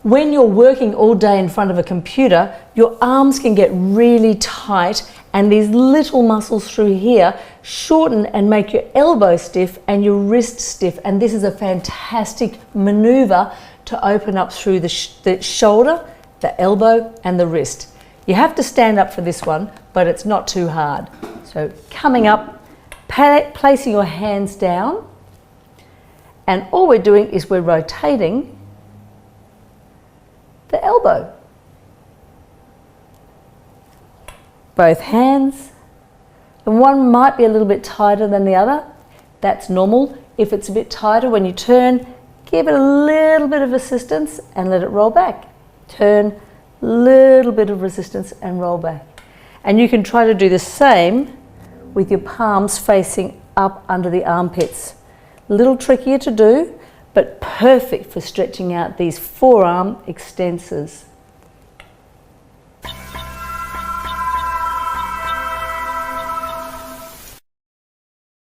When you're working all day in front of a computer, your arms can get really tight and these little muscles through here shorten and make your elbow stiff and your wrist stiff. And this is a fantastic maneuver to open up through the shoulder, the elbow and the wrist. You have to stand up for this one, but it's not too hard. So coming up, placing your hands down, and all we're doing is we're rotating the elbow. Both hands, and one might be a little bit tighter than the other. That's normal. If it's a bit tighter, when you turn, give it a little bit of assistance and let it roll back. Turn, little bit of resistance and roll back. And you can try to do the same with your palms facing up under the armpits. A little trickier to do, but perfect for stretching out these forearm extensors.